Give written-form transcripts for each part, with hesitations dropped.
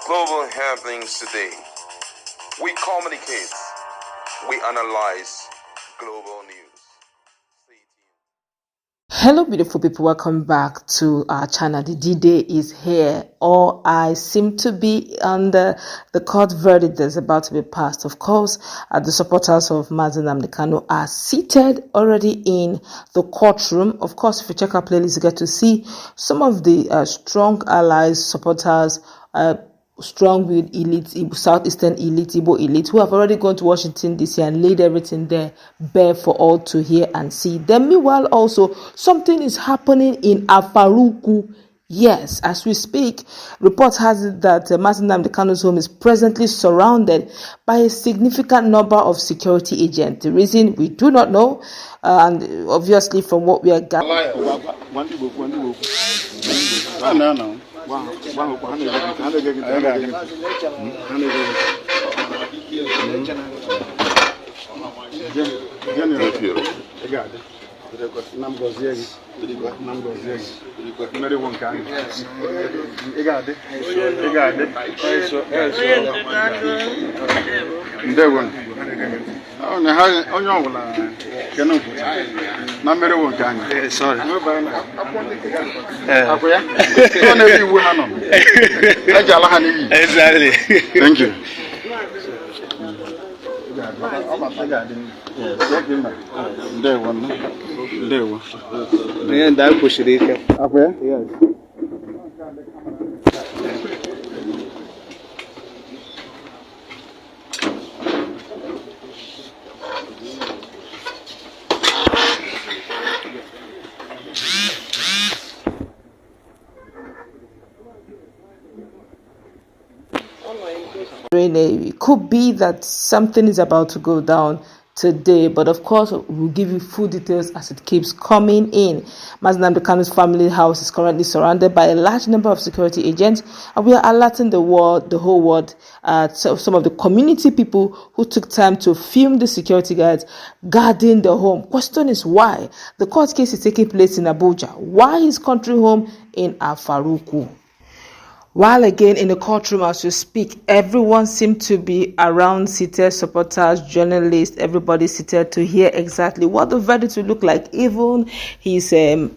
Global happenings today. We communicate. We analyze global news. Hello beautiful people, welcome back to our channel. The D-Day is here. All eyes seem to be on the court verdict that's about to be passed. Of course, the supporters of mazi Nnamdi Kanu are seated already in the courtroom. Of course, if you check our playlist, you get to see some of the strong allies, supporters, strong-willed elite, southeastern elite, Igbo elite, who have already gone to Washington DC and laid everything there bare for all to hear and see. Then meanwhile also, something is happening in Afaraukwu. Yes, as we speak, reports has it that mazi Nnamdi Kanu's home is presently surrounded by a significant number of security agents. The reason we do not know, and obviously from what we are gathering. Thank you. It could be that something is about to go down today, but of course we'll give you full details as it keeps coming in. Mazi Nnamdi Kanu's family house is currently surrounded by a large number of security agents, and we are alerting the whole world, some of the community people who took time to film the security guards guarding the home. Question is why? The court case is taking place in Abuja. Why is country home in Afaraukwu? While again in the courtroom as we speak, everyone seemed to be around, seated, supporters, journalists, everybody seated to hear exactly what the verdict will look like. Even his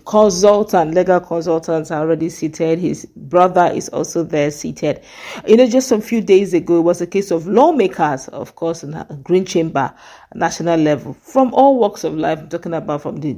consultant, legal consultants are already seated. His brother is also there seated. Just some few days ago, it was a case of lawmakers, of course, in a Green Chamber, national level, from all walks of life. I'm talking about from the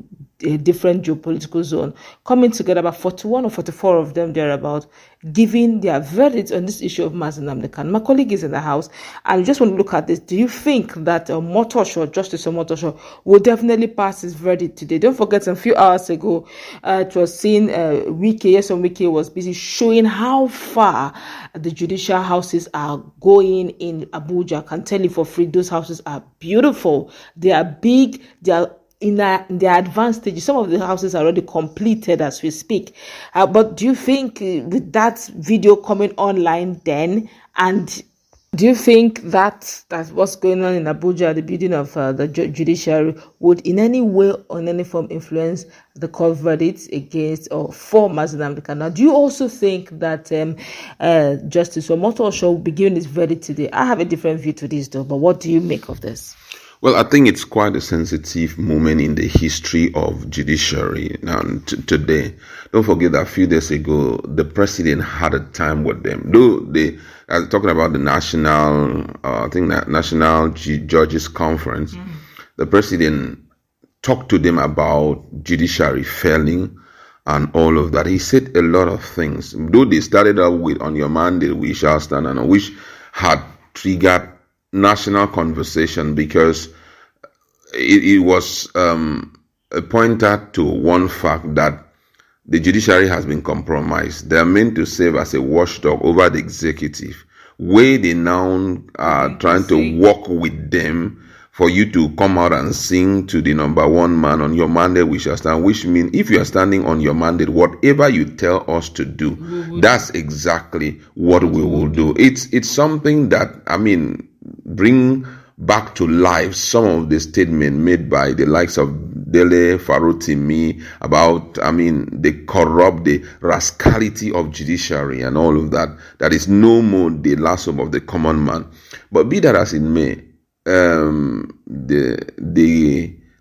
different geopolitical zone, coming together, about 41 or 44 of them thereabout, giving their verdict on this issue of mazi Nnamdi Kanu. My colleague is in the house, and we just want to look at this. Do you think that Justice Omotosho will definitely pass his verdict today? Don't forget, a few hours ago, it was seen Wike was busy showing how far the judicial houses are going in Abuja. I can tell you for free, those houses are beautiful. They are big. They are in their advanced stages. Some of the houses are already completed as we speak. But do you think with that video coming online then, and do you think that what's going on in Abuja, the building of the judiciary, would in any way or in any form influence the court verdicts against or for mazi Nnamdi Kanu? Now, do you also think that Justice Omotosho will be giving his verdict today? I have a different view to this though, but what do you make of this? Well, I think it's quite a sensitive moment in the history of judiciary. Now, today, don't forget that a few days ago, the president had a time with them. Though they are talking about the national judges conference, the president talked to them about judiciary failing and all of that. He said a lot of things. Though they started out with "on your mandate we shall stand," and which had triggered national conversation because it was pointed to one fact that the judiciary has been compromised. They are meant to serve as a watchdog over the executive, where they now are trying to work with them for you to come out and sing to the number one man, "on your mandate we shall stand," which means if you are standing on your mandate, whatever you tell us to do, that's exactly what we will do. It's something that, bring back to life some of the statements made by the likes of Dele, Farotimi, about, the corrupt, the rascality of judiciary and all of that. That is no more the last hope of the common man. But be that as it may, the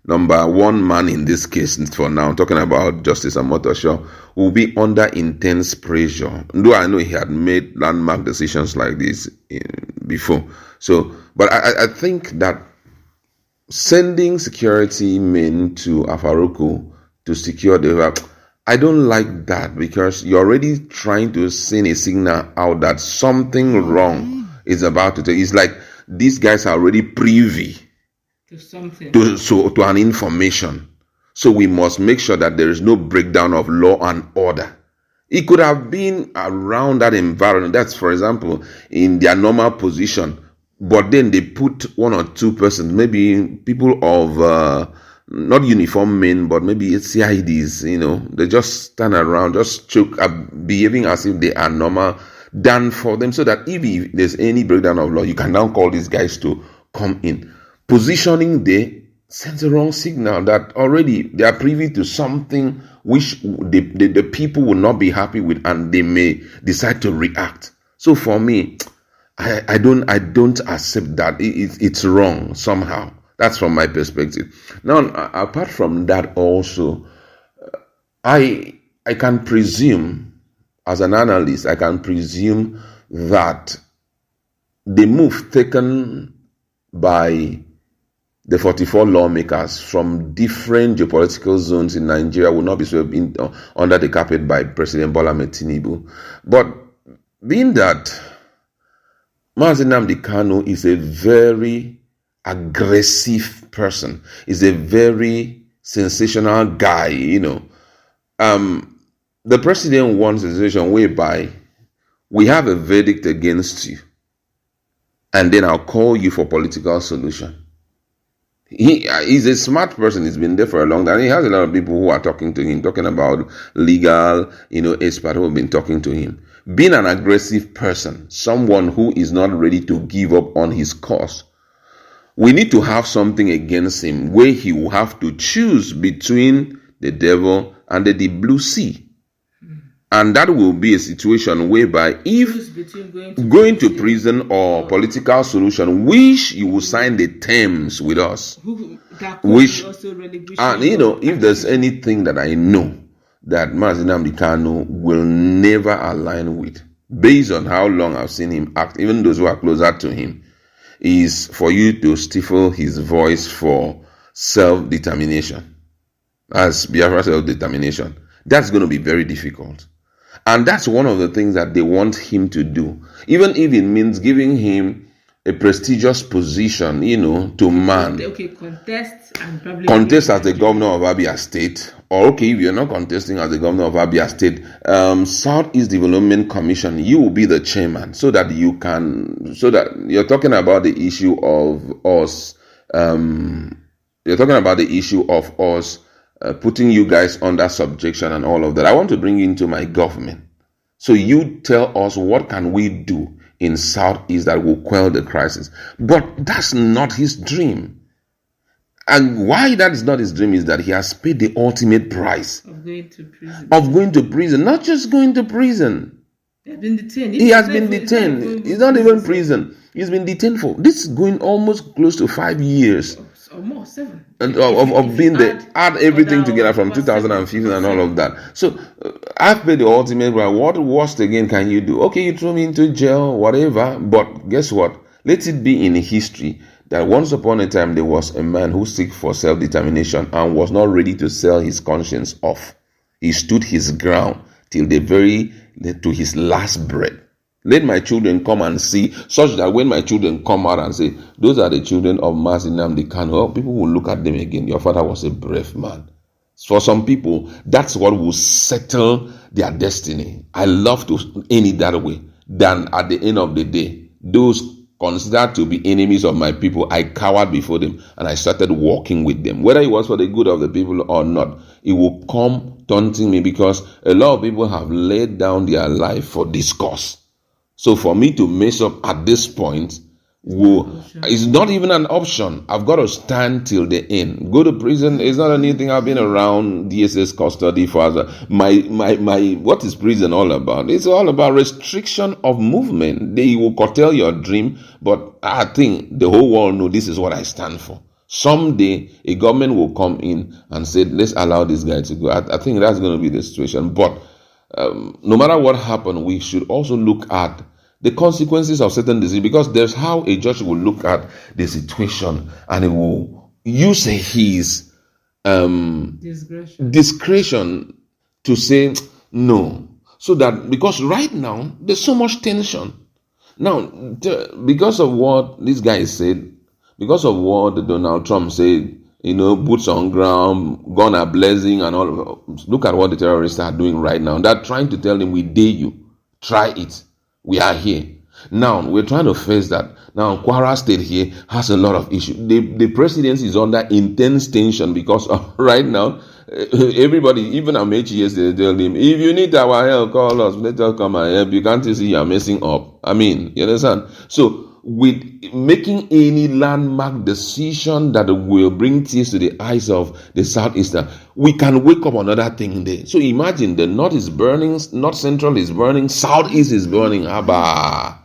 number one man in this case for now, talking about Justice Omotosho, will be under intense pressure. Though I know he had made landmark decisions like this before. So, but I think that sending security men to Afaraukwu to secure the, I don't like that, because you're already trying to send a signal out that something wrong is about to take. It's like these guys are already privy to something, to an information. So we must make sure that there is no breakdown of law and order. It could have been around that environment. That's, for example, in their normal position. But then they put one or two persons, maybe people of, not uniform men, but maybe it's CIDs, they just stand around, just choke up, behaving as if they are normal, done for them, so that if there's any breakdown of law, you can now call these guys to come in. Positioning there sends a wrong signal that already they are privy to something which the people will not be happy with, and they may decide to react. So for me, I don't accept that. It's wrong somehow. That's from my perspective. Now, apart from that, also, I can presume, as an analyst, I can presume that the move taken by the 44 lawmakers from different geopolitical zones in Nigeria will not be swept under the carpet by President Bola Ahmed Tinubu. But being that mazi Nnamdi Kanu is a very aggressive person, is a very sensational guy, the president wants a situation whereby we have a verdict against you, and then I'll call you for political solution. He's a smart person. He's been there for a long time. He has a lot of people who are talking to him, talking about legal, experts who have been talking to him. Being an aggressive person, someone who is not ready to give up on his cause, we need to have something against him where he will have to choose between the devil and the deep blue sea. And that will be a situation whereby if going to prison or political solution, which you will sign the terms with us, which, and if there's anything that I know that mazi Nnamdi Kanu will never align with, based on how long I've seen him act, even those who are closer to him, is for you to stifle his voice for self-determination. As Biafra self-determination. That's going to be very difficult. And that's one of the things that they want him to do. Even if it means giving him a prestigious position, to man. Okay, contest as the governor of Abia State. Or okay, if you're not contesting as the governor of Abia State, Southeast Development Commission, you will be the chairman, so that you're talking about the issue of us. You're talking about the issue of us putting you guys under subjection and all of that. I want to bring you into my government. So you tell us, what can we do in Southeast that will quell the crisis? But that's not his dream. And why that is not his dream is that he has paid the ultimate price of going to prison. Not just going to prison. He has been detained. He has been detained. It's not even prison. He's been detained for, this is going almost close to 5 years. Or more, 7. Of being there, add everything together from 2015 and all of that. So I've paid the ultimate price. What worst again can you do? Okay, you throw me into jail, whatever. But guess what? Let it be in history that once upon a time there was a man who seek for self-determination and was not ready to sell his conscience off. He stood his ground till to his last breath. Let my children come and see, such that when my children come out and say, those are the children of mazi Nnamdi Kanu, people will look at them again. Your father was a brave man. For some people, that's what will settle their destiny. I love to end it that way, than at the end of the day, those considered to be enemies of my people, I cowered before them and I started walking with them. Whether it was for the good of the people or not, it will come taunting me, because a lot of people have laid down their life for this cause. So for me to mess up at this point it's not even an option. I've got to stand till the end. Go to prison. It's not anything. I've been around DSS custody for my what is prison all about? It's all about restriction of movement. They will curtail your dream, but I think the whole world know this is what I stand for. Someday a government will come in and say, let's allow this guy to go. I think that's going to be the situation. But no matter what happened, we should also look at the consequences of certain decisions, because there's how a judge will look at the situation and he will use his discretion to say no. So that, because right now there's so much tension. Now, because of what this guy said, because of what Donald Trump said, boots on ground, gun are blazing and all. Look at what the terrorists are doing right now. They're trying to tell them, we dare you. Try it. We are here. Now, we're trying to face that. Now, Kwara State here has a lot of issues. The presidency is under intense tension because right now, everybody, even Amechi yesterday, told him, if you need our help, call us. Let us come and help. You can't see you're messing up. I mean, you understand? So, with making any landmark decision that will bring tears to the eyes of the Southeastern, we can wake up another thing there. So imagine the North is burning, North Central is burning, Southeast is burning. Abba,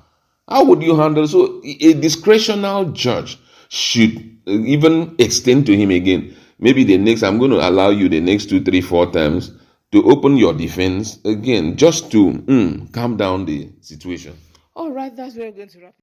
how would you handle? So a discretional judge should even extend to him again. Maybe I'm going to allow you the next 2, 3, 4 times to open your defense again, just to calm down the situation. All right, that's where we're going to wrap.